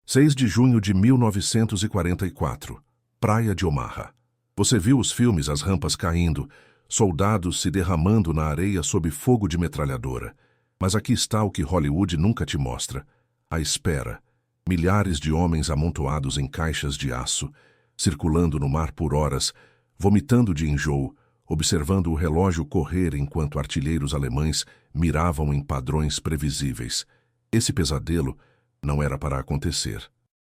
6 de junho de 1944, Praia de Omaha. Você viu os filmes, as rampas caindo, soldados se derramando na areia sob fogo de metralhadora. Mas aqui está o que Hollywood nunca te mostra: a espera. Milhares de homens amontoados em caixas de aço, circulando no mar por horas, vomitando de enjoo, observando o relógio correr enquanto artilheiros alemães miravam em padrões previsíveis. Esse pesadelo não era para acontecer.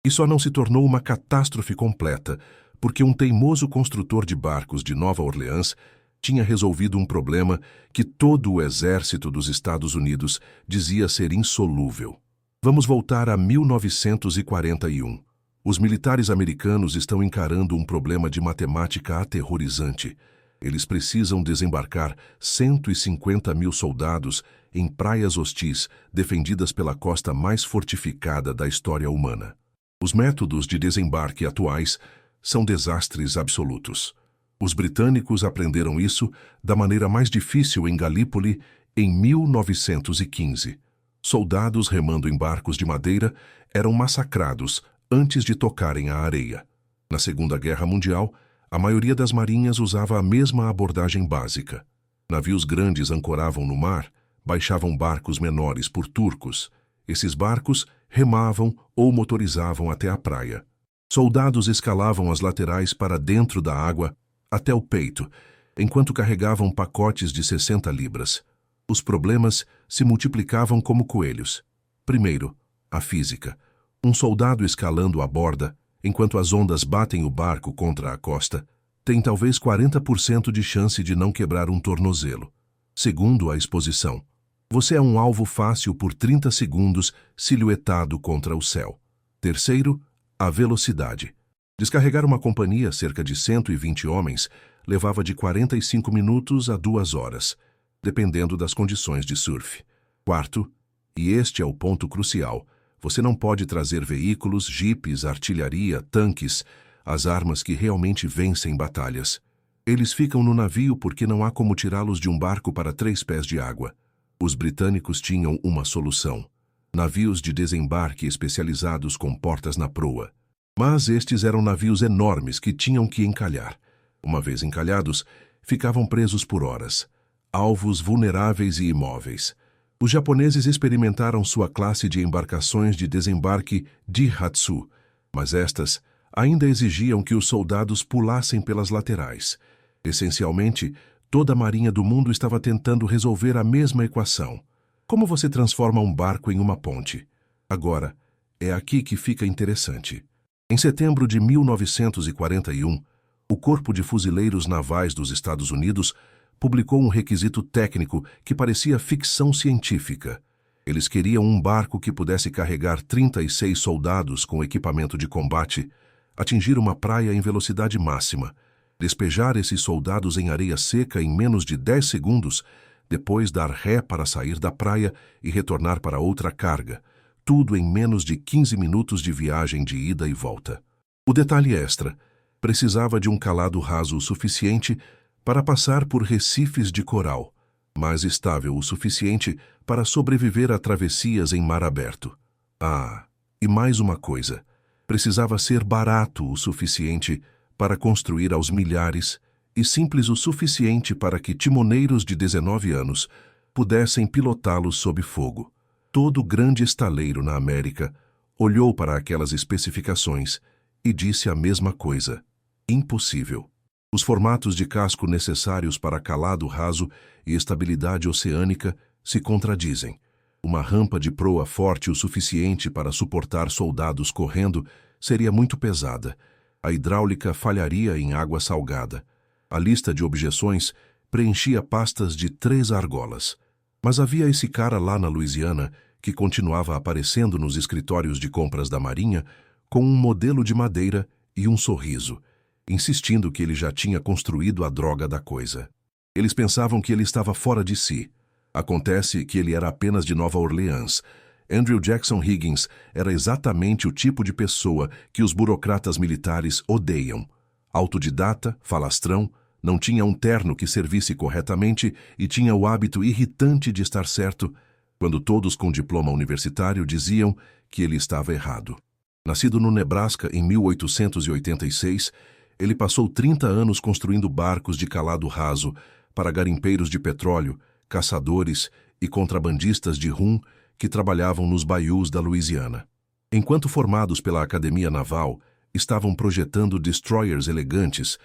E só não se tornou uma catástrofe completa porque um teimoso construtor de barcos de Nova Orleans tinha resolvido um problema que todo o exército dos Estados Unidos dizia ser insolúvel. Vamos voltar a 1941. Os militares americanos estão encarando um problema de matemática aterrorizante. Eles precisam desembarcar 150 mil soldados em praias hostis defendidas pela costa mais fortificada da história humana. Os métodos de desembarque atuais são desastres absolutos. Os britânicos aprenderam isso da maneira mais difícil em Galípoli em 1915. Soldados remando em barcos de madeira eram massacrados antes de tocarem a areia. Na Segunda Guerra Mundial, a maioria das marinhas usava a mesma abordagem básica. Navios grandes ancoravam no mar, baixavam barcos menores por turcos. Esses barcos remavam ou motorizavam até a praia. Soldados escalavam as laterais para dentro da água, até o peito, enquanto carregavam pacotes de 60 libras. Os problemas se multiplicavam como coelhos. Primeiro, a física. Um soldado escalando a borda, enquanto as ondas batem o barco contra a costa, tem talvez 40% de chance de não quebrar um tornozelo. Segundo, a exposição. Você é um alvo fácil por 30 segundos silhuetado contra o céu. Terceiro, a velocidade. Descarregar uma companhia, cerca de 120 homens, levava de 45 minutos a 2 horas, dependendo das condições de surf. Quarto, e este é o ponto crucial, você não pode trazer veículos, jipes, artilharia, tanques, as armas que realmente vencem batalhas. Eles ficam no navio porque não há como tirá-los de um barco para 3 pés de água. Os britânicos tinham uma solução: navios de desembarque especializados com portas na proa. Mas estes eram navios enormes que tinham que encalhar. Uma vez encalhados, ficavam presos por horas, alvos vulneráveis e imóveis. Os japoneses experimentaram sua classe de embarcações de desembarque Daihatsu, mas estas ainda exigiam que os soldados pulassem pelas laterais. Essencialmente, toda a marinha do mundo estava tentando resolver a mesma equação. Como você transforma um barco em uma ponte? Agora, é aqui que fica interessante. Em setembro de 1941, o Corpo de Fuzileiros Navais dos Estados Unidos publicou um requisito técnico que parecia ficção científica. Eles queriam um barco que pudesse carregar 36 soldados com equipamento de combate, atingir uma praia em velocidade máxima, despejar esses soldados em areia seca em menos de 10 segundos, depois dar ré para sair da praia e retornar para outra carga, tudo em menos de 15 minutos de viagem de ida e volta. O detalhe extra: precisava de um calado raso o suficiente para passar por recifes de coral, mas estável o suficiente para sobreviver a travessias em mar aberto. Ah, e mais uma coisa: precisava ser barato o suficiente para construir aos milhares e simples o suficiente para que timoneiros de 19 anos pudessem pilotá-los sob fogo. Todo grande estaleiro na América olhou para aquelas especificações e disse a mesma coisa: impossível. Os formatos de casco necessários para calado raso e estabilidade oceânica se contradizem. Uma rampa de proa forte o suficiente para suportar soldados correndo seria muito pesada. A hidráulica falharia em água salgada. A lista de objeções preenchia pastas de 3 argolas. Mas havia esse cara lá na Louisiana que continuava aparecendo nos escritórios de compras da Marinha com um modelo de madeira e um sorriso, insistindo que ele já tinha construído a droga da coisa. Eles pensavam que ele estava fora de si. Acontece que ele era apenas de Nova Orleans. Andrew Jackson Higgins era exatamente o tipo de pessoa que os burocratas militares odeiam. Autodidata, falastrão, não tinha um terno que servisse corretamente e tinha o hábito irritante de estar certo, quando todos com diploma universitário diziam que ele estava errado. Nascido no Nebraska em 1886, ele passou 30 anos construindo barcos de calado raso para garimpeiros de petróleo, caçadores e contrabandistas de rum que trabalhavam nos baius da Louisiana. Enquanto formados pela Academia Naval estavam projetando destroyers elegantes,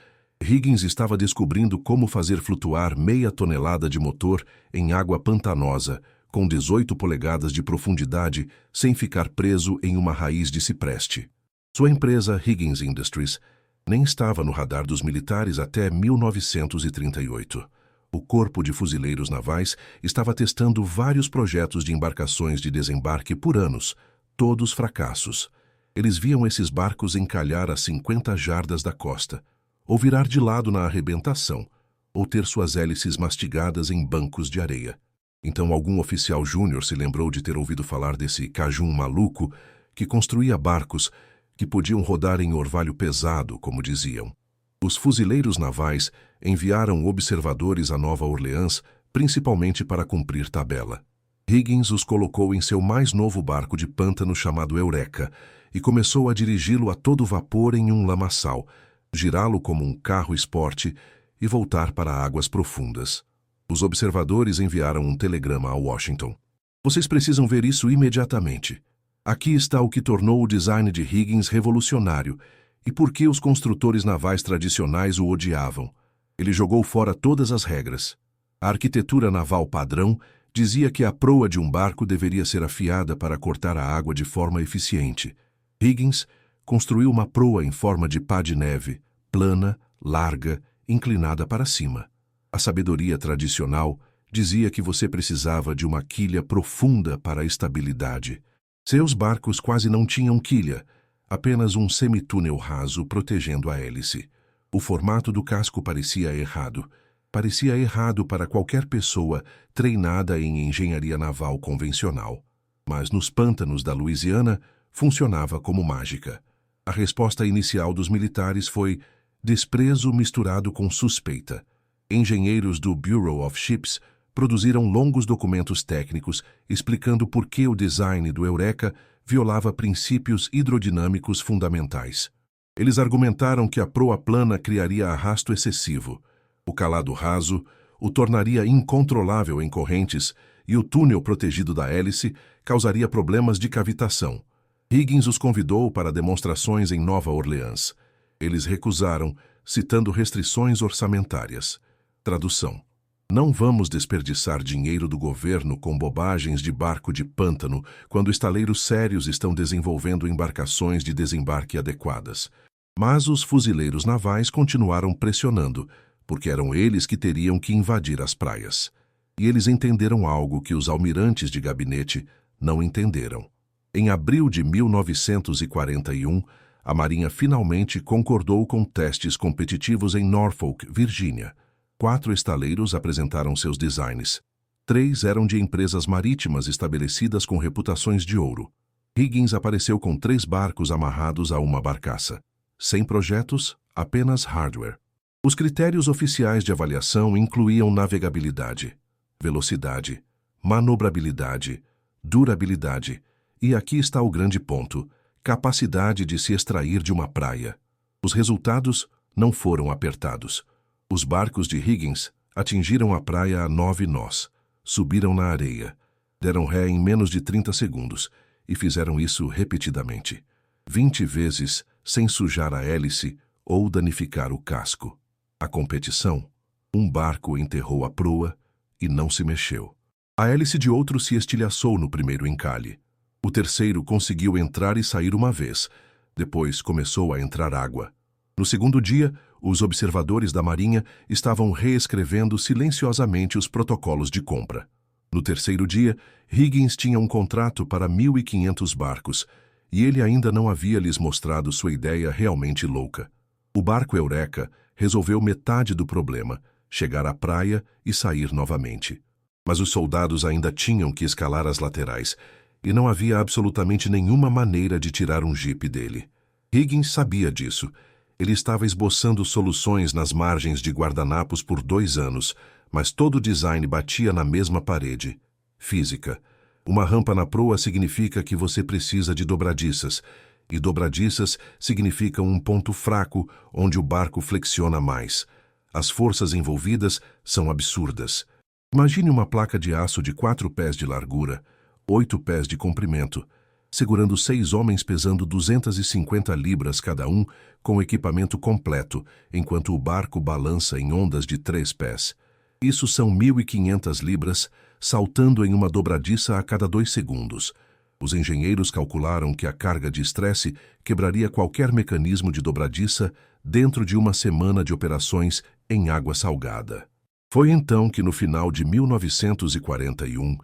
Higgins estava descobrindo como fazer flutuar meia tonelada de motor em água pantanosa, com 18 polegadas de profundidade, sem ficar preso em uma raiz de cipreste. Sua empresa, Higgins Industries, nem estava no radar dos militares até 1938. O Corpo de Fuzileiros Navais estava testando vários projetos de embarcações de desembarque por anos, todos fracassos. Eles viam esses barcos encalhar a 50 jardas da costa, ou virar de lado na arrebentação, ou ter suas hélices mastigadas em bancos de areia. Então algum oficial júnior se lembrou de ter ouvido falar desse cajun maluco que construía barcos que podiam rodar em orvalho pesado, como diziam. Os fuzileiros navais enviaram observadores a Nova Orleans, principalmente para cumprir tabela. Higgins os colocou em seu mais novo barco de pântano chamado Eureka e começou a dirigi-lo a todo vapor em um lamaçal, girá-lo como um carro esporte e voltar para águas profundas. Os observadores enviaram um telegrama a Washington. Vocês precisam ver isso imediatamente. Aqui está o que tornou o design de Higgins revolucionário e por que os construtores navais tradicionais o odiavam. Ele jogou fora todas as regras. A arquitetura naval padrão dizia que a proa de um barco deveria ser afiada para cortar a água de forma eficiente. Higgins construiu uma proa em forma de pá de neve, plana, larga, inclinada para cima. A sabedoria tradicional dizia que você precisava de uma quilha profunda para a estabilidade. Seus barcos quase não tinham quilha, apenas um semitúnel raso protegendo a hélice. O formato do casco parecia errado. Parecia errado para qualquer pessoa treinada em engenharia naval convencional. Mas nos pântanos da Louisiana funcionava como mágica. A resposta inicial dos militares foi desprezo misturado com suspeita. Engenheiros do Bureau of Ships produziram longos documentos técnicos explicando por que o design do Eureka violava princípios hidrodinâmicos fundamentais. Eles argumentaram que a proa plana criaria arrasto excessivo, o calado raso o tornaria incontrolável em correntes e o túnel protegido da hélice causaria problemas de cavitação. Higgins os convidou para demonstrações em Nova Orleans. Eles recusaram, citando restrições orçamentárias. Tradução: não vamos desperdiçar dinheiro do governo com bobagens de barco de pântano quando estaleiros sérios estão desenvolvendo embarcações de desembarque adequadas. Mas os fuzileiros navais continuaram pressionando, porque eram eles que teriam que invadir as praias. E eles entenderam algo que os almirantes de gabinete não entenderam. Em abril de 1941, a Marinha finalmente concordou com testes competitivos em Norfolk, Virgínia. 4 estaleiros apresentaram seus designs. 3 eram de empresas marítimas estabelecidas com reputações de ouro. Higgins apareceu com 3 barcos amarrados a uma barcaça. Sem projetos, apenas hardware. Os critérios oficiais de avaliação incluíam navegabilidade, velocidade, manobrabilidade, durabilidade e aqui está o grande ponto, capacidade de se extrair de uma praia. Os resultados não foram apertados. Os barcos de Higgins atingiram a praia a 9 nós, subiram na areia, deram ré em menos de 30 segundos e fizeram isso repetidamente, 20 vezes sem sujar a hélice ou danificar o casco. A competição, um barco enterrou a proa e não se mexeu. A hélice de outro se estilhaçou no primeiro encalhe. O terceiro conseguiu entrar e sair uma vez, depois começou a entrar água. No segundo dia, os observadores da Marinha estavam reescrevendo silenciosamente os protocolos de compra. No terceiro dia, Higgins tinha um contrato para 1.500 barcos, e ele ainda não havia lhes mostrado sua ideia realmente louca. O barco Eureka resolveu metade do problema, chegar à praia e sair novamente. Mas os soldados ainda tinham que escalar as laterais, e não havia absolutamente nenhuma maneira de tirar um jipe dele. Higgins sabia disso. Ele estava esboçando soluções nas margens de guardanapos por 2 anos, mas todo o design batia na mesma parede. Física. Uma rampa na proa significa que você precisa de dobradiças, E dobradiças significam um ponto fraco onde o barco flexiona mais. As forças envolvidas são absurdas. Imagine uma placa de aço de 4 pés de largura, 8 pés de comprimento, segurando 6 homens pesando 250 libras cada um, com equipamento completo, enquanto o barco balança em ondas de 3 pés. Isso são 1.500 libras, saltando em uma dobradiça a cada 2 segundos. Os engenheiros calcularam que a carga de estresse quebraria qualquer mecanismo de dobradiça dentro de uma semana de operações em água salgada. Foi então que, no final de 1941,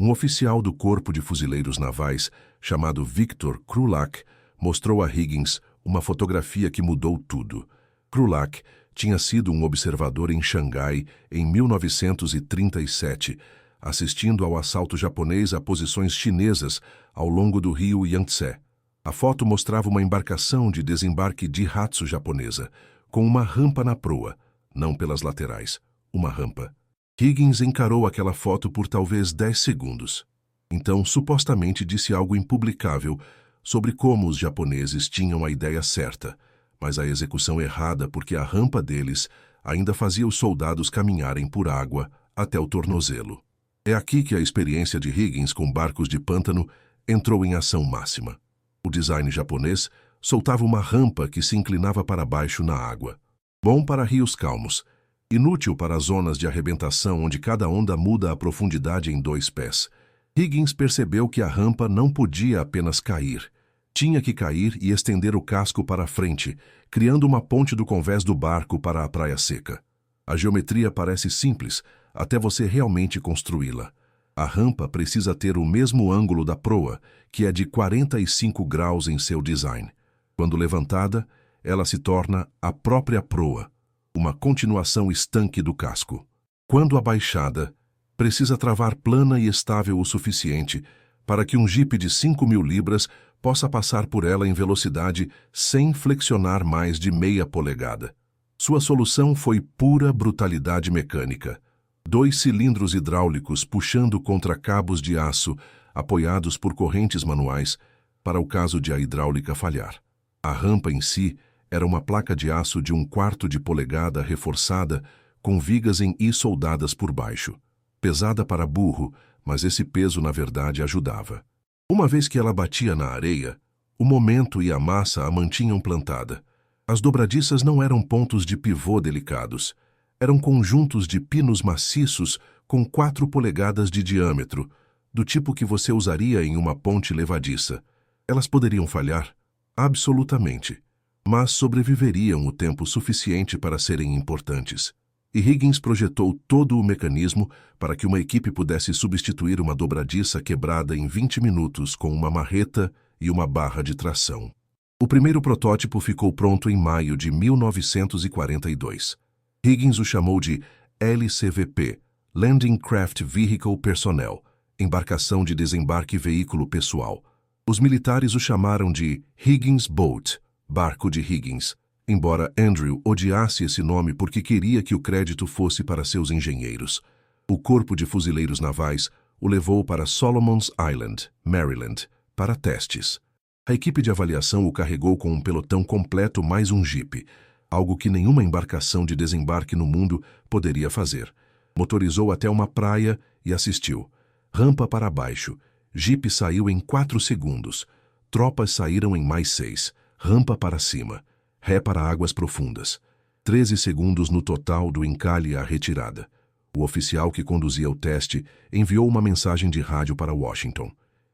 um oficial do Corpo de Fuzileiros Navais, chamado Victor Krulak, mostrou a Higgins uma fotografia que mudou tudo. Krulak tinha sido um observador em Xangai em 1937, assistindo ao assalto japonês a posições chinesas ao longo do rio Yangtze. A foto mostrava uma embarcação de desembarque Daihatsu japonesa, com uma rampa na proa, não pelas laterais, uma rampa. Higgins encarou aquela foto por talvez 10 segundos. Então, supostamente disse algo impublicável sobre como os japoneses tinham a ideia certa, mas a execução errada porque a rampa deles ainda fazia os soldados caminharem por água até o tornozelo. É aqui que a experiência de Higgins com barcos de pântano entrou em ação máxima. O design japonês soltava uma rampa que se inclinava para baixo na água. Bom para rios calmos, inútil para zonas de arrebentação onde cada onda muda a profundidade em 2 pés. Higgins percebeu que a rampa não podia apenas cair. Tinha que cair e estender o casco para a frente, criando uma ponte do convés do barco para a praia seca. A geometria parece simples, até você realmente construí-la. A rampa precisa ter o mesmo ângulo da proa, que é de 45 graus em seu design. Quando levantada, ela se torna a própria proa, uma continuação estanque do casco. Quando abaixada, precisa travar plana e estável o suficiente para que um jipe de 5.000 libras possa passar por ela em velocidade sem flexionar mais de meia polegada. Sua solução foi pura brutalidade mecânica. 2 cilindros hidráulicos puxando contra cabos de aço, apoiados por correntes manuais, para o caso de a hidráulica falhar. A rampa em si era uma placa de aço de 1/4 de polegada reforçada, com vigas em I soldadas por baixo. Pesada para burro, mas esse peso na verdade ajudava. Uma vez que ela batia na areia, o momento e a massa a mantinham plantada. As dobradiças não eram pontos de pivô delicados. Eram conjuntos de pinos maciços com 4 polegadas de diâmetro, do tipo que você usaria em uma ponte levadiça. Elas poderiam falhar? Absolutamente. Mas sobreviveriam o tempo suficiente para serem importantes. E Higgins projetou todo o mecanismo para que uma equipe pudesse substituir uma dobradiça quebrada em 20 minutos com uma marreta e uma barra de tração. O primeiro protótipo ficou pronto em maio de 1942. Higgins o chamou de LCVP, Landing Craft Vehicle Personnel, embarcação de desembarque veículo pessoal. Os militares o chamaram de Higgins Boat, barco de Higgins, embora Andrew odiasse esse nome porque queria que o crédito fosse para seus engenheiros. O Corpo de Fuzileiros Navais o levou para Solomons Island, Maryland, para testes. A equipe de avaliação o carregou com um pelotão completo mais um jipe, algo que nenhuma embarcação de desembarque no mundo poderia fazer. Motorizou até uma praia e assistiu. Rampa para baixo. Jipe saiu em 4 segundos. Tropas saíram em mais 6. Rampa para cima. Ré para águas profundas. 13 segundos no total do encalhe à retirada. O oficial que conduzia o teste enviou uma mensagem de rádio para Washington.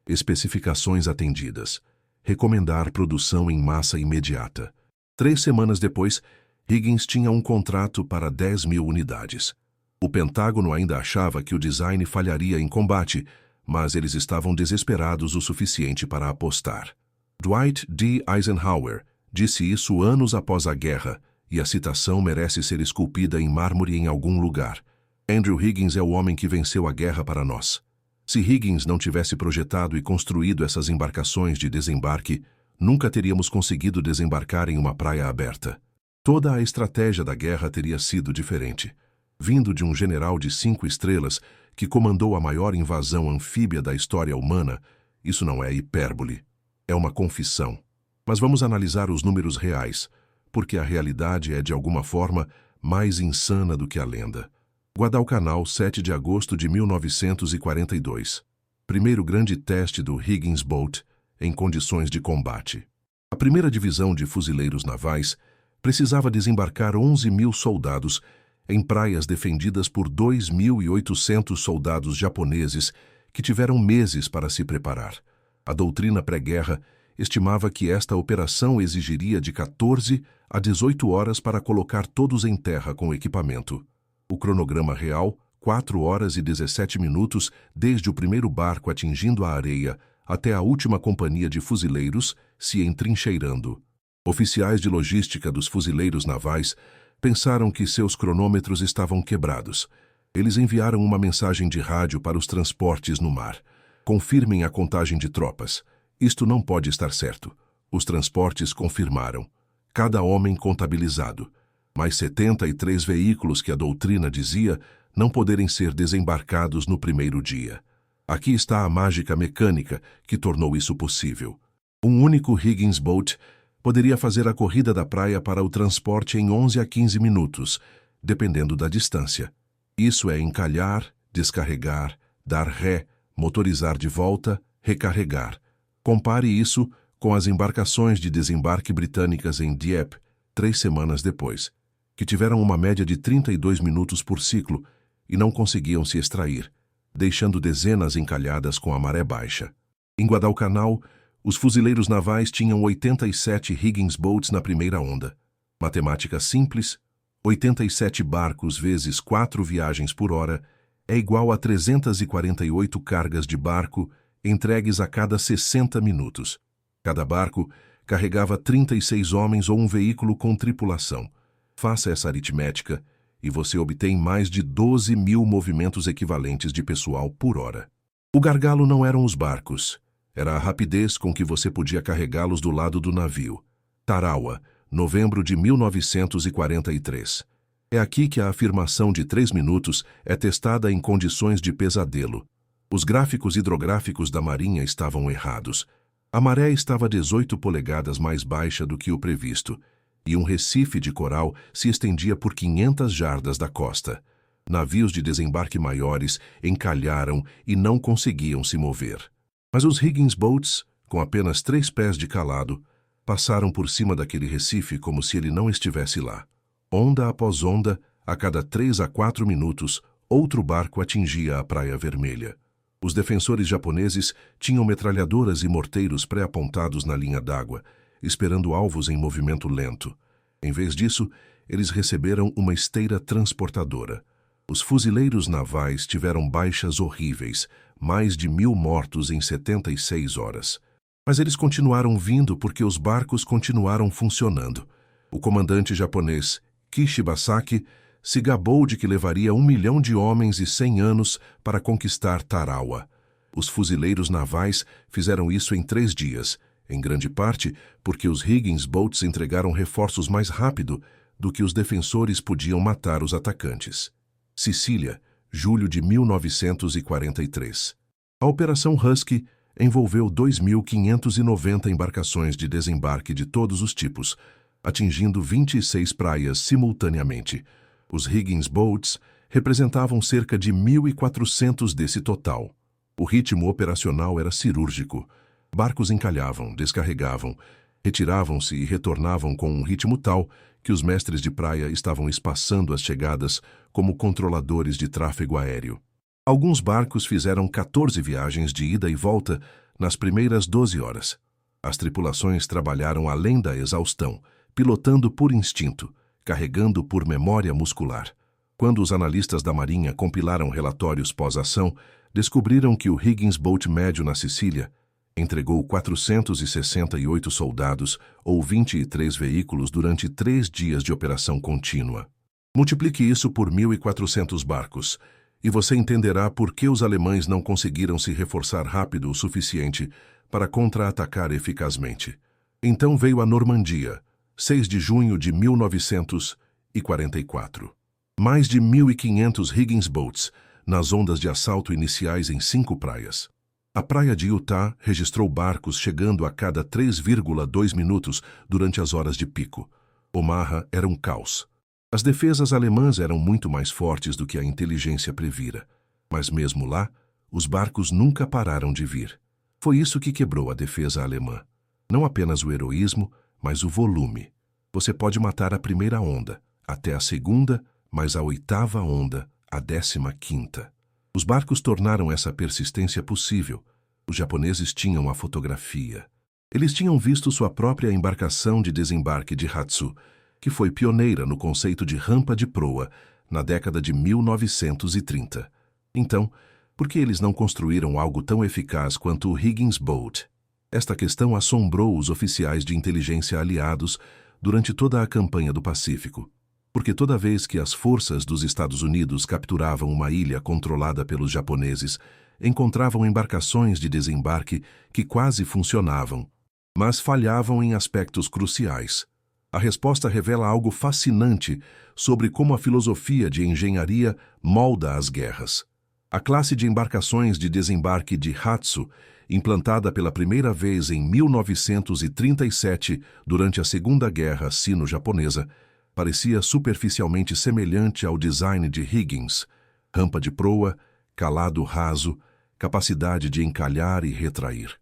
Especificações atendidas. Recomendar produção em massa imediata. 3 semanas depois, Higgins tinha um contrato para 10.000 unidades. O Pentágono ainda achava que o design falharia em combate, mas eles estavam desesperados o suficiente para apostar. Dwight D. Eisenhower disse isso anos após a guerra, e a citação merece ser esculpida em mármore em algum lugar. Andrew Higgins é o homem que venceu a guerra para nós. Se Higgins não tivesse projetado e construído essas embarcações de desembarque, nunca teríamos conseguido desembarcar em uma praia aberta. Toda a estratégia da guerra teria sido diferente. Vindo de um general de 5 estrelas que comandou a maior invasão anfíbia da história humana, isso não é hipérbole. É uma confissão. Mas vamos analisar os números reais, porque a realidade é, de alguma forma, mais insana do que a lenda. Guadalcanal, 7 de agosto de 1942. Primeiro grande teste do Higgins Boat em condições de combate. A primeira divisão de fuzileiros navais precisava desembarcar 11.000 soldados em praias defendidas por 2.800 soldados japoneses que tiveram meses para se preparar. A doutrina pré-guerra estimava que esta operação exigiria de 14 a 18 horas para colocar todos em terra com equipamento. O cronograma real, 4 horas e 17 minutos desde o primeiro barco atingindo a areia até a última companhia de fuzileiros se entrincheirando. Oficiais de logística dos fuzileiros navais pensaram que seus cronômetros estavam quebrados. Eles enviaram uma mensagem de rádio para os transportes no mar. Confirmem a contagem de tropas. Isto não pode estar certo. Os transportes confirmaram. Cada homem contabilizado. Mais 73 veículos que a doutrina dizia não poderem ser desembarcados no primeiro dia. Aqui está a mágica mecânica que tornou isso possível. Um único Higgins Boat poderia fazer a corrida da praia para o transporte em 11 a 15 minutos, dependendo da distância. Isso é encalhar, descarregar, dar ré, motorizar de volta, recarregar. Compare isso com as embarcações de desembarque britânicas em Dieppe, 3 semanas depois, que tiveram uma média de 32 minutos por ciclo e não conseguiam se extrair, deixando dezenas encalhadas com a maré baixa. Em Guadalcanal, os fuzileiros navais tinham 87 Higgins Boats na primeira onda. Matemática simples, 87 barcos vezes 4 viagens por hora é igual a 348 cargas de barco entregues a cada 60 minutos. Cada barco carregava 36 homens ou um veículo com tripulação. Faça essa aritmética e você obtém mais de 12.000 movimentos equivalentes de pessoal por hora. O gargalo não eram os barcos, era a rapidez com que você podia carregá-los do lado do navio. Tarawa, novembro de 1943. É aqui que a afirmação de 3 minutos é testada em condições de pesadelo. Os gráficos hidrográficos da Marinha estavam errados. A maré estava 18 polegadas mais baixa do que o previsto, e um recife de coral se estendia por 500 jardas da costa. Navios de desembarque maiores encalharam e não conseguiam se mover. Mas os Higgins Boats, com apenas 3 pés de calado, passaram por cima daquele recife como se ele não estivesse lá. Onda após onda, a cada 3 a 4 minutos, outro barco atingia a Praia Vermelha. Os defensores japoneses tinham metralhadoras e morteiros pré-apontados na linha d'água, esperando alvos em movimento lento. Em vez disso, eles receberam uma esteira transportadora. Os fuzileiros navais tiveram baixas horríveis, mais de 1.000 mortos em 76 horas. Mas eles continuaram vindo porque os barcos continuaram funcionando. O comandante japonês, Kishibasaki, se gabou de que levaria 1 milhão de homens e 100 anos para conquistar Tarawa. Os fuzileiros navais fizeram isso em 3 dias, em grande parte porque os Higgins Boats entregaram reforços mais rápido do que os defensores podiam matar os atacantes. Sicília, julho de 1943. A Operação Husky envolveu 2.590 embarcações de desembarque de todos os tipos, atingindo 26 praias simultaneamente. Os Higgins Boats representavam cerca de 1.400 desse total. O ritmo operacional era cirúrgico. Barcos encalhavam, descarregavam, retiravam-se e retornavam com um ritmo tal que os mestres de praia estavam espaçando as chegadas como controladores de tráfego aéreo. Alguns barcos fizeram 14 viagens de ida e volta nas primeiras 12 horas. As tripulações trabalharam além da exaustão, pilotando por instinto, carregando por memória muscular. Quando os analistas da Marinha compilaram relatórios pós-ação, descobriram que o Higgins Boat médio na Sicília entregou 468 soldados ou 23 veículos durante 3 dias de operação contínua. Multiplique isso por 1.400 barcos, e você entenderá por que os alemães não conseguiram se reforçar rápido o suficiente para contra-atacar eficazmente. Então veio a Normandia, 6 de junho de 1944. Mais de 1.500 Higgins Boats nas ondas de assalto iniciais em 5 praias. A praia de Utah registrou barcos chegando a cada 3,2 minutos durante as horas de pico. Omaha era um caos. As defesas alemãs eram muito mais fortes do que a inteligência previra. Mas mesmo lá, os barcos nunca pararam de vir. Foi isso que quebrou a defesa alemã. Não apenas o heroísmo, mas o volume. Você pode matar a primeira onda, até a segunda, mas a oitava onda, a 15ª. Os barcos tornaram essa persistência possível. Os japoneses tinham a fotografia. Eles tinham visto sua própria embarcação de desembarque de Hatsu, que foi pioneira no conceito de rampa de proa na década de 1930. Então, por que eles não construíram algo tão eficaz quanto o Higgins Boat? Esta questão assombrou os oficiais de inteligência aliados durante toda a campanha do Pacífico, porque toda vez que as forças dos Estados Unidos capturavam uma ilha controlada pelos japoneses, encontravam embarcações de desembarque que quase funcionavam, mas falhavam em aspectos cruciais. A resposta revela algo fascinante sobre como a filosofia de engenharia molda as guerras. A classe de embarcações de desembarque de Hatsu, implantada pela primeira vez em 1937 durante a Segunda Guerra Sino-Japonesa, parecia superficialmente semelhante ao design de Higgins: rampa de proa, calado raso, capacidade de encalhar e retrair.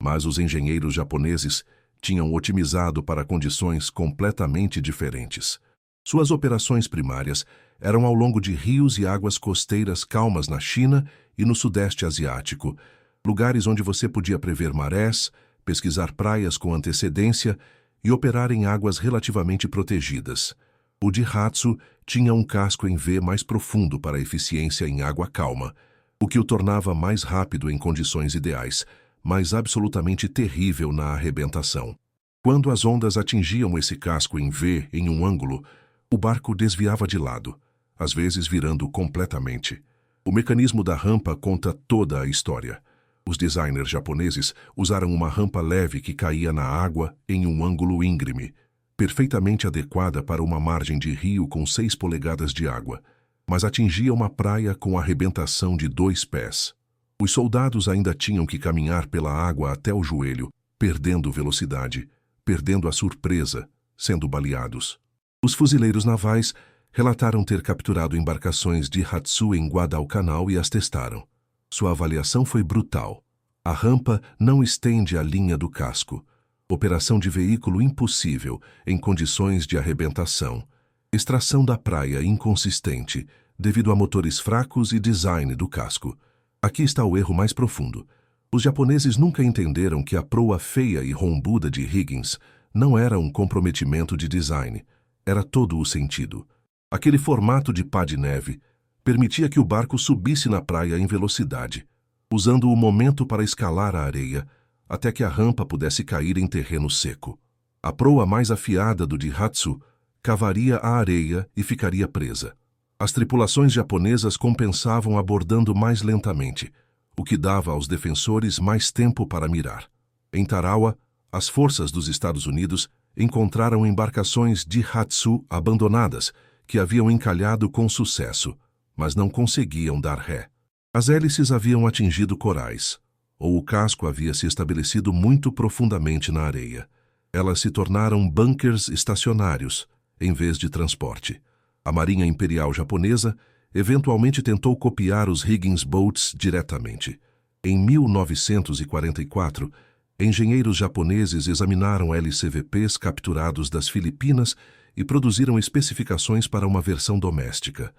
Mas os engenheiros japoneses tinham otimizado para condições completamente diferentes. Suas operações primárias eram ao longo de rios e águas costeiras calmas na China e no Sudeste Asiático, lugares onde você podia prever marés, pesquisar praias com antecedência e operar em águas relativamente protegidas. O de Hatsu tinha um casco em V mais profundo para eficiência em água calma, o que o tornava mais rápido em condições ideais, mas absolutamente terrível na arrebentação. Quando as ondas atingiam esse casco em V em um ângulo, o barco desviava de lado, às vezes virando completamente. O mecanismo da rampa conta toda a história. Os designers japoneses usaram uma rampa leve que caía na água em um ângulo íngreme, perfeitamente adequada para uma margem de rio com 6 polegadas de água, mas atingia uma praia com arrebentação de 2 pés. Os soldados ainda tinham que caminhar pela água até o joelho, perdendo velocidade, perdendo a surpresa, sendo baleados. Os fuzileiros navais relataram ter capturado embarcações de Hatsu em Guadalcanal e as testaram. Sua avaliação foi brutal. A rampa não estende a linha do casco. Operação de veículo impossível em condições de arrebentação. Extração da praia inconsistente, devido a motores fracos e design do casco. Aqui está o erro mais profundo. Os japoneses nunca entenderam que a proa feia e rombuda de Higgins não era um comprometimento de design. Era todo o sentido. Aquele formato de pá de neve permitia que o barco subisse na praia em velocidade, usando o momento para escalar a areia, até que a rampa pudesse cair em terreno seco. A proa mais afiada do Daihatsu cavaria a areia e ficaria presa. As tripulações japonesas compensavam abordando mais lentamente, o que dava aos defensores mais tempo para mirar. Em Tarawa, as forças dos Estados Unidos encontraram embarcações Daihatsu abandonadas, que haviam encalhado com sucesso, mas não conseguiam dar ré. As hélices haviam atingido corais, ou o casco havia se estabelecido muito profundamente na areia. Elas se tornaram bunkers estacionários, em vez de transporte. A Marinha Imperial Japonesa eventualmente tentou copiar os Higgins Boats diretamente. Em 1944, engenheiros japoneses examinaram LCVPs capturados das Filipinas e produziram especificações para uma versão doméstica.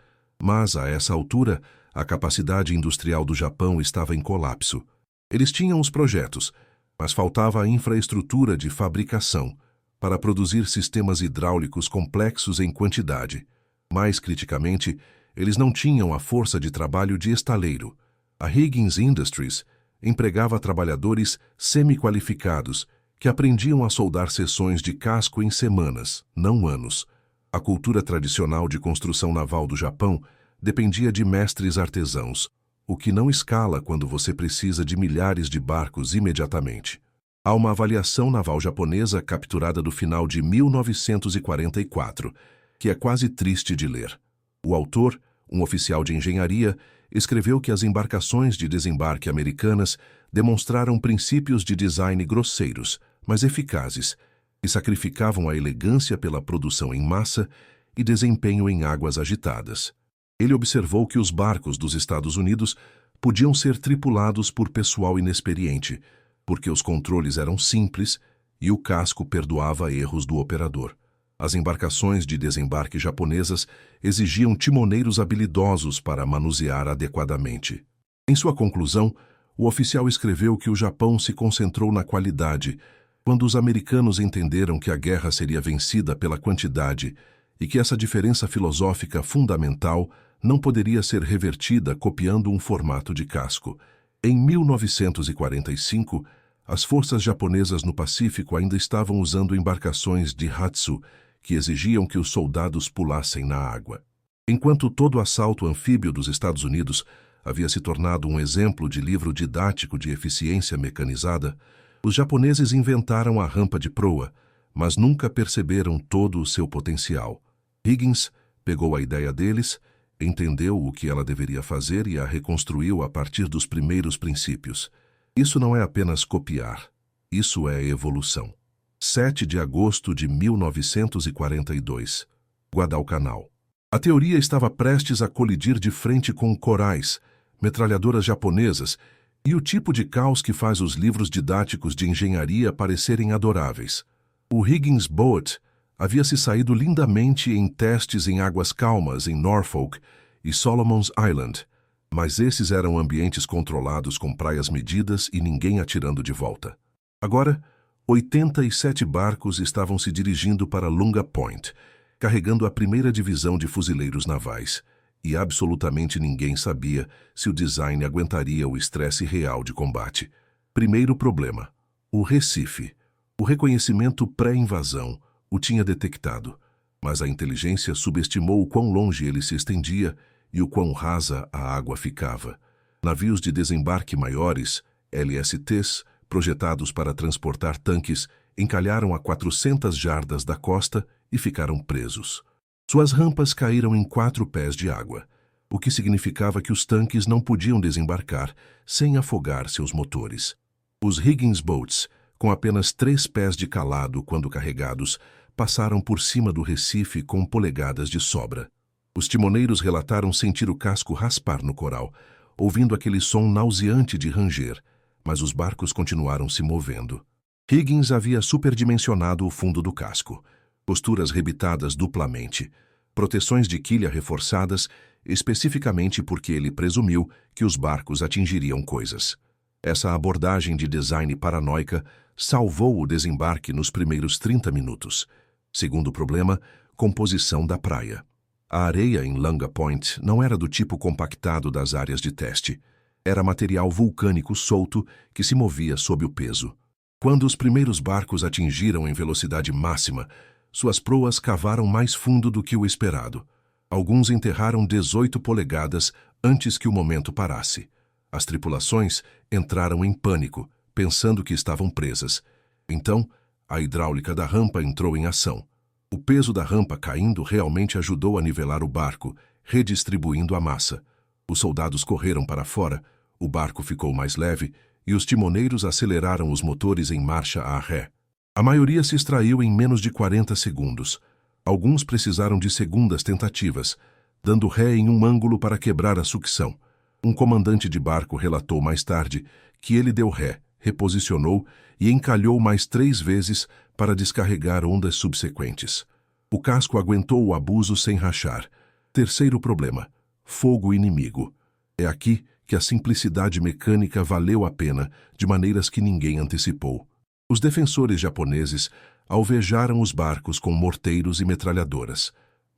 Mas, a essa altura, a capacidade industrial do Japão estava em colapso. Eles tinham os projetos, mas faltava a infraestrutura de fabricação para produzir sistemas hidráulicos complexos em quantidade. Mais criticamente, eles não tinham a força de trabalho de estaleiro. A Higgins Industries empregava trabalhadores semi-qualificados que aprendiam a soldar seções de casco em semanas, não anos. A cultura tradicional de construção naval do Japão dependia de mestres artesãos, o que não escala quando você precisa de milhares de barcos imediatamente. Há uma avaliação naval japonesa capturada do final de 1944, que é quase triste de ler. O autor, um oficial de engenharia, escreveu que as embarcações de desembarque americanas demonstraram princípios de design grosseiros, mas eficazes, que sacrificavam a elegância pela produção em massa e desempenho em águas agitadas. Ele observou que os barcos dos Estados Unidos podiam ser tripulados por pessoal inexperiente, porque os controles eram simples e o casco perdoava erros do operador. As embarcações de desembarque japonesas exigiam timoneiros habilidosos para manusear adequadamente. Em sua conclusão, o oficial escreveu que o Japão se concentrou na qualidade quando os americanos entenderam que a guerra seria vencida pela quantidade e que essa diferença filosófica fundamental não poderia ser revertida copiando um formato de casco. Em 1945, as forças japonesas no Pacífico ainda estavam usando embarcações de Hatsu que exigiam que os soldados pulassem na água. Enquanto todo o assalto anfíbio dos Estados Unidos havia se tornado um exemplo de livro didático de eficiência mecanizada, os japoneses inventaram a rampa de proa, mas nunca perceberam todo o seu potencial. Higgins pegou a ideia deles, entendeu o que ela deveria fazer e a reconstruiu a partir dos primeiros princípios. Isso não é apenas copiar, isso é evolução. 7 de agosto de 1942, Guadalcanal. A teoria estava prestes a colidir de frente com corais, metralhadoras japonesas e o tipo de caos que faz os livros didáticos de engenharia parecerem adoráveis. O Higgins Boat havia se saído lindamente em testes em águas calmas em Norfolk e Solomon's Island, mas esses eram ambientes controlados com praias medidas e ninguém atirando de volta. Agora, 87 barcos estavam se dirigindo para Lunga Point, carregando a primeira divisão de fuzileiros navais, e absolutamente ninguém sabia se o design aguentaria o estresse real de combate. Primeiro problema: o Recife. O reconhecimento pré-invasão o tinha detectado, mas a inteligência subestimou o quão longe ele se estendia e o quão rasa a água ficava. Navios de desembarque maiores, LSTs, projetados para transportar tanques, encalharam a 400 jardas da costa e ficaram presos. Suas rampas caíram em 4 pés de água, o que significava que os tanques não podiam desembarcar sem afogar seus motores. Os Higgins Boats, com apenas 3 pés de calado quando carregados, passaram por cima do Recife com polegadas de sobra. Os timoneiros relataram sentir o casco raspar no coral, ouvindo aquele som nauseante de ranger, mas os barcos continuaram se movendo. Higgins havia superdimensionado o fundo do casco. Costuras rebitadas duplamente, proteções de quilha reforçadas, especificamente porque ele presumiu que os barcos atingiriam coisas. Essa abordagem de design paranoica salvou o desembarque nos primeiros 30 minutos. Segundo problema, composição da praia. A areia em Lunga Point não era do tipo compactado das áreas de teste. Era material vulcânico solto que se movia sob o peso. Quando os primeiros barcos atingiram em velocidade máxima, suas proas cavaram mais fundo do que o esperado. Alguns enterraram 18 polegadas antes que o momento parasse. As tripulações entraram em pânico, pensando que estavam presas. Então, a hidráulica da rampa entrou em ação. O peso da rampa caindo realmente ajudou a nivelar o barco, redistribuindo a massa. Os soldados correram para fora, o barco ficou mais leve e os timoneiros aceleraram os motores em marcha a ré. A maioria se extraiu em menos de 40 segundos. Alguns precisaram de segundas tentativas, dando ré em um ângulo para quebrar a sucção. Um comandante de barco relatou mais tarde que ele deu ré, reposicionou e encalhou mais 3 vezes para descarregar ondas subsequentes. O casco aguentou o abuso sem rachar. Terceiro problema: fogo inimigo. É aqui que a simplicidade mecânica valeu a pena de maneiras que ninguém antecipou. Os defensores japoneses alvejaram os barcos com morteiros e metralhadoras.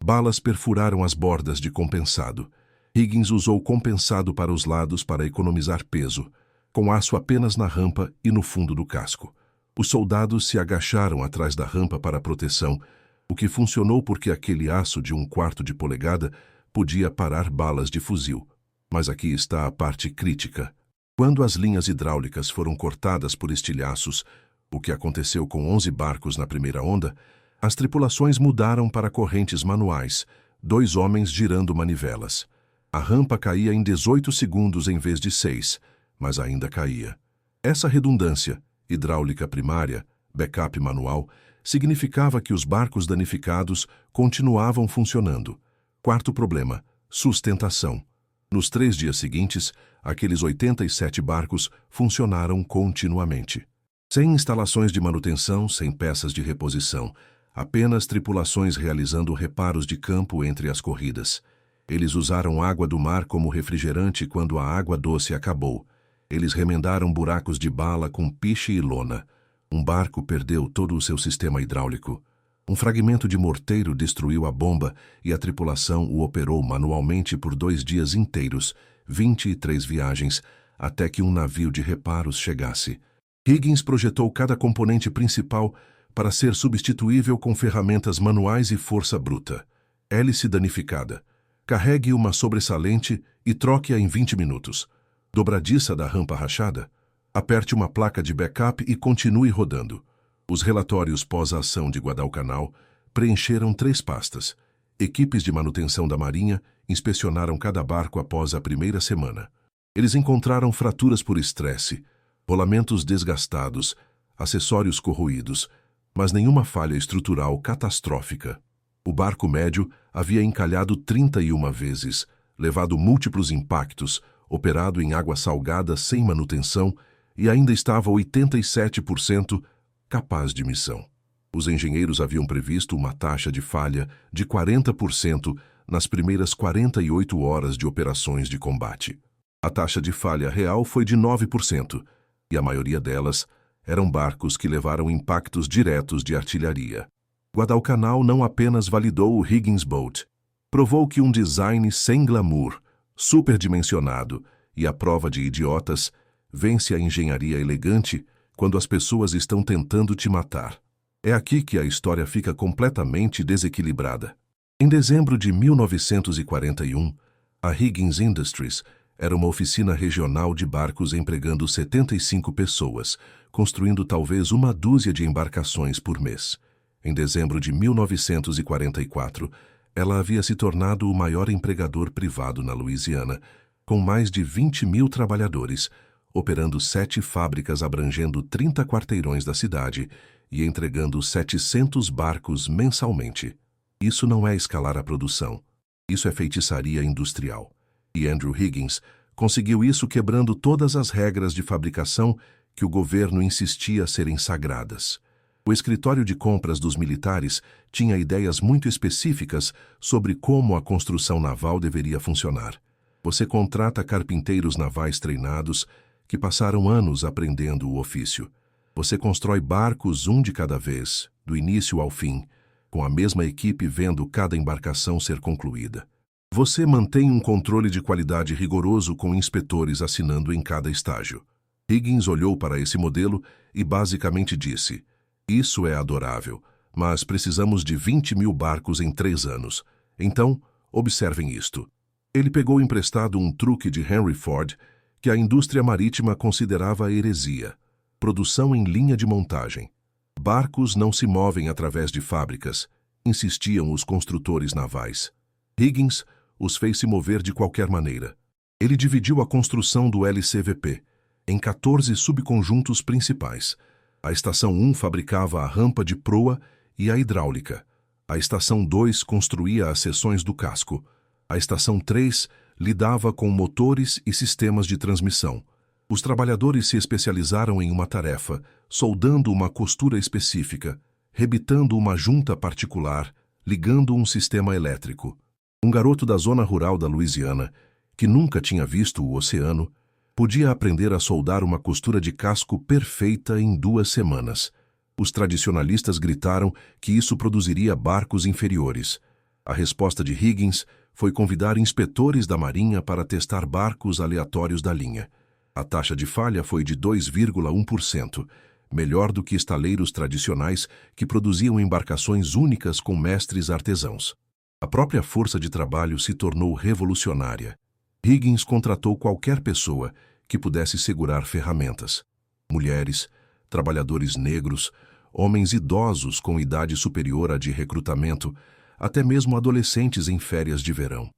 Balas perfuraram as bordas de compensado. Higgins usou compensado para os lados para economizar peso, com aço apenas na rampa e no fundo do casco. Os soldados se agacharam atrás da rampa para proteção, o que funcionou porque aquele aço de 1/4 de polegada podia parar balas de fuzil. Mas aqui está a parte crítica. Quando as linhas hidráulicas foram cortadas por estilhaços, o que aconteceu com 11 barcos na primeira onda, as tripulações mudaram para correntes manuais, 2 homens girando manivelas. A rampa caía em 18 segundos em vez de 6, mas ainda caía. Essa redundância, hidráulica primária, backup manual, significava que os barcos danificados continuavam funcionando. Quarto problema: sustentação. Nos 3 dias seguintes, aqueles 87 barcos funcionaram continuamente. Sem instalações de manutenção, sem peças de reposição, apenas tripulações realizando reparos de campo entre as corridas. Eles usaram água do mar como refrigerante quando a água doce acabou. Eles remendaram buracos de bala com piche e lona. Um barco perdeu todo o seu sistema hidráulico. Um fragmento de morteiro destruiu a bomba e a tripulação o operou manualmente por 2 dias inteiros, 23 viagens, até que um navio de reparos chegasse. Higgins projetou cada componente principal para ser substituível com ferramentas manuais e força bruta. Hélice danificada. Carregue uma sobressalente e troque-a em 20 minutos. Dobradiça da rampa rachada. Aperte uma placa de backup e continue rodando. Os relatórios pós-ação de Guadalcanal preencheram 3 pastas. Equipes de manutenção da Marinha inspecionaram cada barco após a primeira semana. Eles encontraram fraturas por estresse, rolamentos desgastados, acessórios corroídos, mas nenhuma falha estrutural catastrófica. O barco médio havia encalhado 31 vezes, levado múltiplos impactos, operado em água salgada sem manutenção e ainda estava 87% capaz de missão. Os engenheiros haviam previsto uma taxa de falha de 40% nas primeiras 48 horas de operações de combate. A taxa de falha real foi de 9%, e a maioria delas eram barcos que levaram impactos diretos de artilharia. Guadalcanal não apenas validou o Higgins Boat, provou que um design sem glamour, superdimensionado e à prova de idiotas, vence a engenharia elegante quando as pessoas estão tentando te matar. É aqui que a história fica completamente desequilibrada. Em dezembro de 1941, a Higgins Industries era uma oficina regional de barcos empregando 75 pessoas, construindo talvez uma dúzia de embarcações por mês. Em dezembro de 1944, ela havia se tornado o maior empregador privado na Louisiana, com mais de 20.000 trabalhadores, operando 7 fábricas abrangendo 30 quarteirões da cidade e entregando 700 barcos mensalmente. Isso não é escalar a produção. Isso é feitiçaria industrial. E Andrew Higgins conseguiu isso quebrando todas as regras de fabricação que o governo insistia serem sagradas. O escritório de compras dos militares tinha ideias muito específicas sobre como a construção naval deveria funcionar. Você contrata carpinteiros navais treinados que passaram anos aprendendo o ofício. Você constrói barcos um de cada vez, do início ao fim, com a mesma equipe vendo cada embarcação ser concluída. Você mantém um controle de qualidade rigoroso com inspetores assinando em cada estágio. Higgins olhou para esse modelo e basicamente disse: "Isso é adorável, mas precisamos de 20.000 barcos em 3 anos. Então, observem isto." Ele pegou emprestado um truque de Henry Ford que a indústria marítima considerava heresia: produção em linha de montagem. Barcos não se movem através de fábricas, insistiam os construtores navais. Higgins os fez se mover de qualquer maneira. Ele dividiu a construção do LCVP em 14 subconjuntos principais. A Estação 1 fabricava a rampa de proa e a hidráulica. A Estação 2 construía as seções do casco. A Estação 3 lidava com motores e sistemas de transmissão. Os trabalhadores se especializaram em uma tarefa, soldando uma costura específica, rebitando uma junta particular, ligando um sistema elétrico. Um garoto da zona rural da Louisiana, que nunca tinha visto o oceano, podia aprender a soldar uma costura de casco perfeita em 2 semanas. Os tradicionalistas gritaram que isso produziria barcos inferiores. A resposta de Higgins foi convidar inspetores da Marinha para testar barcos aleatórios da linha. A taxa de falha foi de 2,1%, melhor do que estaleiros tradicionais que produziam embarcações únicas com mestres artesãos. A própria força de trabalho se tornou revolucionária. Higgins contratou qualquer pessoa que pudesse segurar ferramentas. Mulheres, trabalhadores negros, homens idosos com idade superior à de recrutamento, até mesmo adolescentes em férias de verão.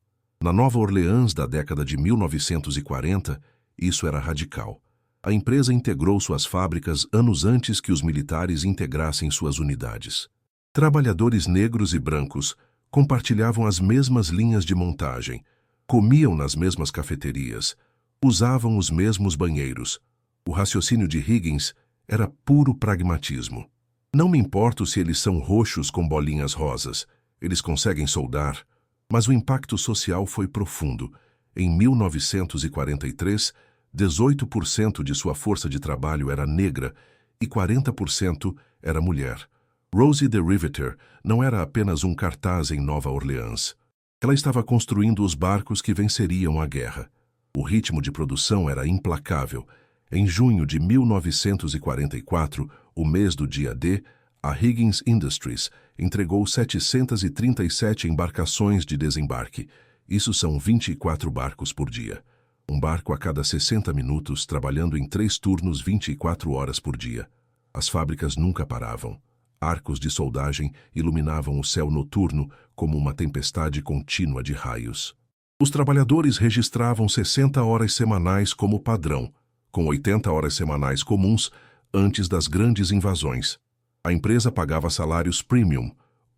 Na Nova Orleans da década de 1940, isso era radical. A empresa integrou suas fábricas anos antes que os militares integrassem suas unidades. Trabalhadores negros e brancos compartilhavam as mesmas linhas de montagem, comiam nas mesmas cafeterias, usavam os mesmos banheiros. O raciocínio de Higgins era puro pragmatismo. Não me importo se eles são roxos com bolinhas rosas, eles conseguem soldar. Mas o impacto social foi profundo. Em 1943, 18% de sua força de trabalho era negra e 40% era mulher. Rosie the Riveter não era apenas um cartaz em Nova Orleans. Ela estava construindo os barcos que venceriam a guerra. O ritmo de produção era implacável. Em junho de 1944, o mês do dia D, a Higgins Industries entregou 737 embarcações de desembarque. Isso são 24 barcos por dia. Um barco a cada 60 minutos, trabalhando em 3 turnos 24 horas por dia. As fábricas nunca paravam. Arcos de soldagem iluminavam o céu noturno como uma tempestade contínua de raios. Os trabalhadores registravam 60 horas semanais como padrão, com 80 horas semanais comuns antes das grandes invasões. A empresa pagava salários premium,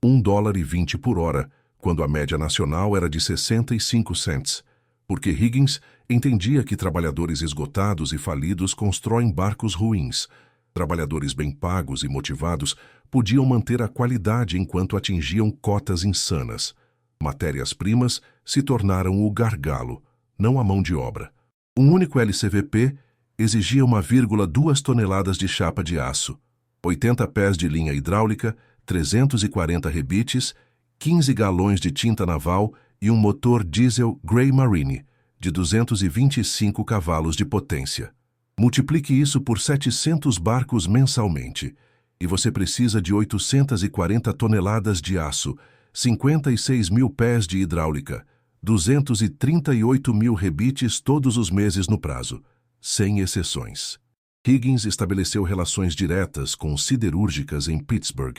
$1,20 por hora, quando a média nacional era de 65 cents, porque Higgins entendia que trabalhadores esgotados e falidos constroem barcos ruins. Trabalhadores bem pagos e motivados podiam manter a qualidade enquanto atingiam cotas insanas. Matérias-primas se tornaram o gargalo, não a mão de obra. Um único LCVP exigia 1,2 toneladas de chapa de aço, 80 pés de linha hidráulica, 340 rebites, 15 galões de tinta naval e um motor diesel Grey Marine, de 225 cavalos de potência. Multiplique isso por 700 barcos mensalmente, e você precisa de 840 toneladas de aço, 56 mil pés de hidráulica, 238 mil rebites todos os meses no prazo, sem exceções. Higgins estabeleceu relações diretas com siderúrgicas em Pittsburgh,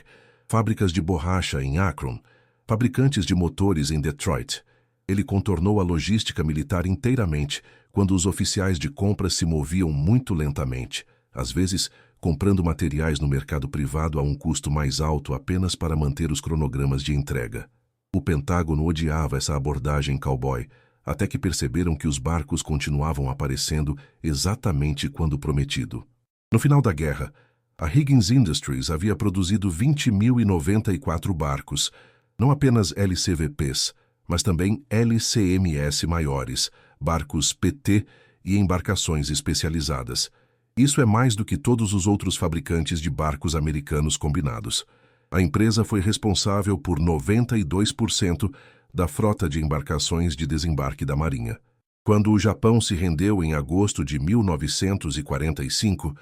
fábricas de borracha em Akron, fabricantes de motores em Detroit. Ele contornou a logística militar inteiramente quando os oficiais de compras se moviam muito lentamente, às vezes comprando materiais no mercado privado a um custo mais alto apenas para manter os cronogramas de entrega. O Pentágono odiava essa abordagem cowboy, até que perceberam que os barcos continuavam aparecendo exatamente quando prometido. No final da guerra, a Higgins Industries havia produzido 20.094 barcos, não apenas LCVPs, mas também LCMS maiores, barcos PT e embarcações especializadas. Isso é mais do que todos os outros fabricantes de barcos americanos combinados. A empresa foi responsável por 92% da frota de embarcações de desembarque da Marinha. Quando o Japão se rendeu em agosto de 1945,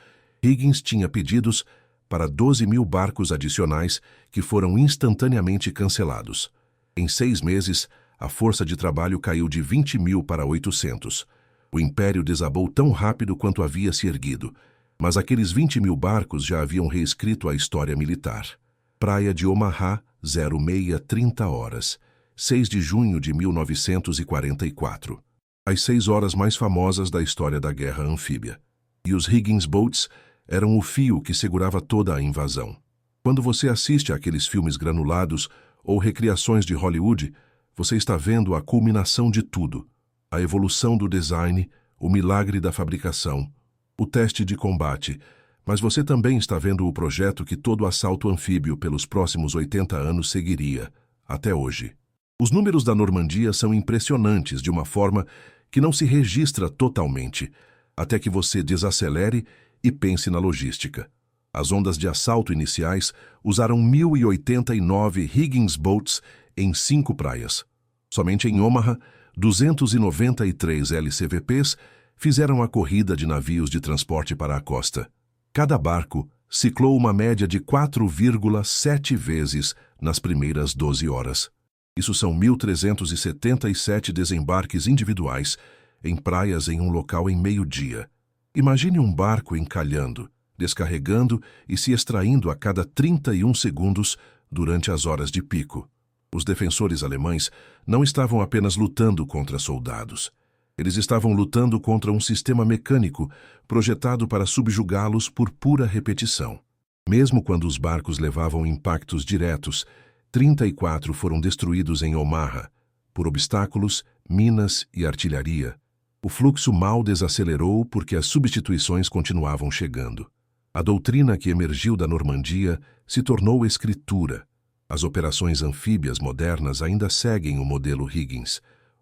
Higgins tinha pedidos para 12.000 barcos adicionais que foram instantaneamente cancelados. Em 6 meses, a força de trabalho caiu de 20.000 para 800. O império desabou tão rápido quanto havia se erguido, mas aqueles 20.000 barcos já haviam reescrito a história militar. Praia de Omaha, 06:30 horas, 6 de junho de 1944. As 6 horas mais famosas da história da guerra anfíbia. E os Higgins Boats eram o fio que segurava toda a invasão. Quando você assiste àqueles filmes granulados ou recriações de Hollywood, você está vendo a culminação de tudo. A evolução do design, o milagre da fabricação, o teste de combate, mas você também está vendo o projeto que todo assalto anfíbio pelos próximos 80 anos seguiria, até hoje. Os números da Normandia são impressionantes de uma forma que não se registra totalmente, até que você desacelere e pense na logística. As ondas de assalto iniciais usaram 1.089 Higgins Boats em 5 praias. Somente em Omaha, 293 LCVPs fizeram a corrida de navios de transporte para a costa. Cada barco ciclou uma média de 4,7 vezes nas primeiras 12 horas. Isso são 1.377 desembarques individuais em praias em um local em meio-dia. Imagine um barco encalhando, descarregando e se extraindo a cada 31 segundos durante as horas de pico. Os defensores alemães não estavam apenas lutando contra soldados. Eles estavam lutando contra um sistema mecânico projetado para subjugá-los por pura repetição. Mesmo quando os barcos levavam impactos diretos, 34 foram destruídos em Omaha, por obstáculos, minas e artilharia. O fluxo mal desacelerou porque as substituições continuavam chegando. A doutrina que emergiu da Normandia se tornou escritura. As operações anfíbias modernas ainda seguem o modelo Higgins.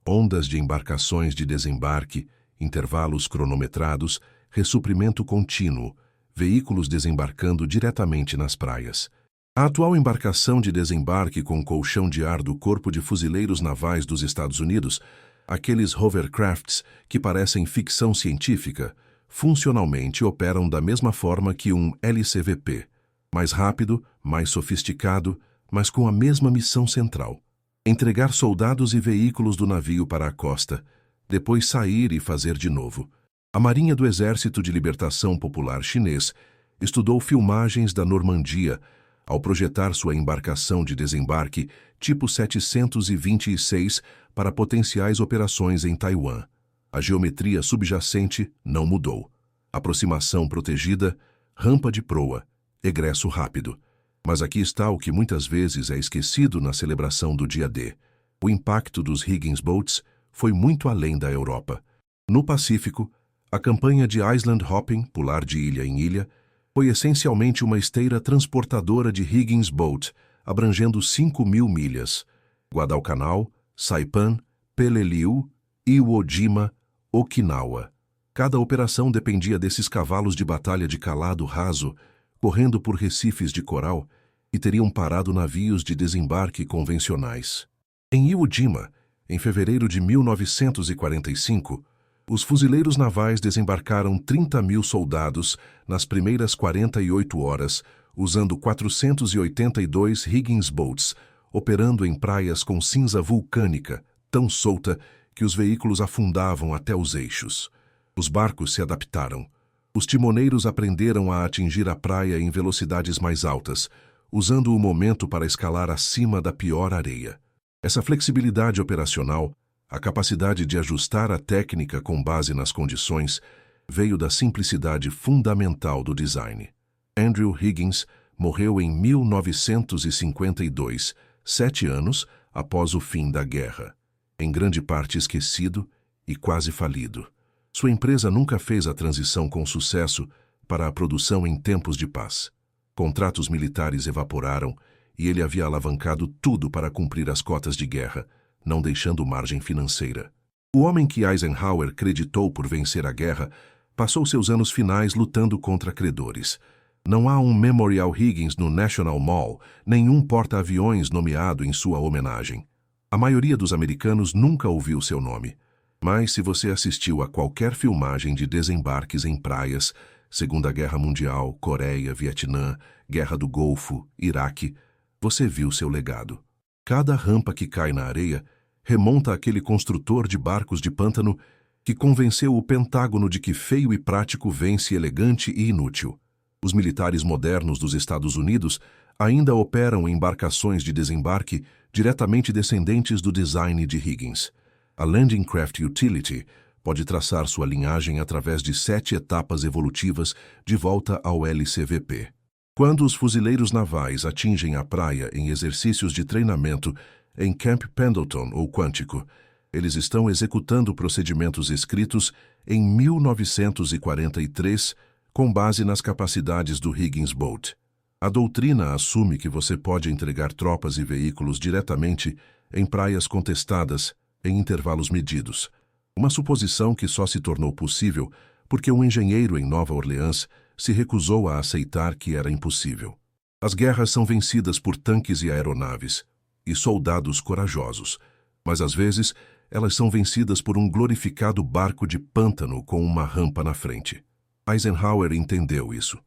Ondas de embarcações de desembarque, intervalos cronometrados, ressuprimento contínuo, veículos desembarcando diretamente nas praias. A atual embarcação de desembarque com colchão de ar do Corpo de Fuzileiros Navais dos Estados Unidos, aqueles hovercrafts que parecem ficção científica, funcionalmente operam da mesma forma que um LCVP, mais rápido, mais sofisticado, mas com a mesma missão central: entregar soldados e veículos do navio para a costa, depois sair e fazer de novo. A Marinha do Exército de Libertação Popular Chinês estudou filmagens da Normandia ao projetar sua embarcação de desembarque tipo 726 para potenciais operações em Taiwan. A geometria subjacente não mudou. Aproximação protegida, rampa de proa, egresso rápido. Mas aqui está o que muitas vezes é esquecido na celebração do dia D. O impacto dos Higgins Boats foi muito além da Europa. No Pacífico, a campanha de Island Hopping, pular de ilha em ilha, foi essencialmente uma esteira transportadora de Higgins Boat, abrangendo 5.000 milhas. Guadalcanal, Saipan, Peleliu, Iwo Jima, Okinawa. Cada operação dependia desses cavalos de batalha de calado raso, correndo por recifes de coral, e teriam parado navios de desembarque convencionais. Em Iwo Jima, em fevereiro de 1945, os fuzileiros navais desembarcaram 30.000 soldados nas primeiras 48 horas, usando 482 Higgins Boats, operando em praias com cinza vulcânica, tão solta que os veículos afundavam até os eixos. Os barcos se adaptaram. Os timoneiros aprenderam a atingir a praia em velocidades mais altas, usando o momento para escalar acima da pior areia. Essa flexibilidade operacional, a capacidade de ajustar a técnica com base nas condições, veio da simplicidade fundamental do design. Andrew Higgins morreu em 1952, 7 anos após o fim da guerra, em grande parte esquecido e quase falido. Sua empresa nunca fez a transição com sucesso para a produção em tempos de paz. Contratos militares evaporaram e ele havia alavancado tudo para cumprir as cotas de guerra, não deixando margem financeira. O homem que Eisenhower creditou por vencer a guerra passou seus anos finais lutando contra credores. Não há um Memorial Higgins no National Mall, nenhum porta-aviões nomeado em sua homenagem. A maioria dos americanos nunca ouviu seu nome. Mas se você assistiu a qualquer filmagem de desembarques em praias, Segunda Guerra Mundial, Coreia, Vietnã, Guerra do Golfo, Iraque, você viu seu legado. Cada rampa que cai na areia remonta àquele construtor de barcos de pântano que convenceu o Pentágono de que feio e prático vence elegante e inútil. Os militares modernos dos Estados Unidos ainda operam embarcações de desembarque diretamente descendentes do design de Higgins. A Landing Craft Utility pode traçar sua linhagem através de 7 etapas evolutivas de volta ao LCVP. Quando os fuzileiros navais atingem a praia em exercícios de treinamento em Camp Pendleton ou Quantico, eles estão executando procedimentos escritos em 1943 com base nas capacidades do Higgins Boat. A doutrina assume que você pode entregar tropas e veículos diretamente em praias contestadas em intervalos medidos. Uma suposição que só se tornou possível porque um engenheiro em Nova Orleans se recusou a aceitar que era impossível. As guerras são vencidas por tanques e aeronaves, e soldados corajosos, mas às vezes elas são vencidas por um glorificado barco de pântano com uma rampa na frente. Eisenhower entendeu isso.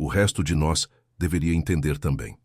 O resto de nós deveria entender também.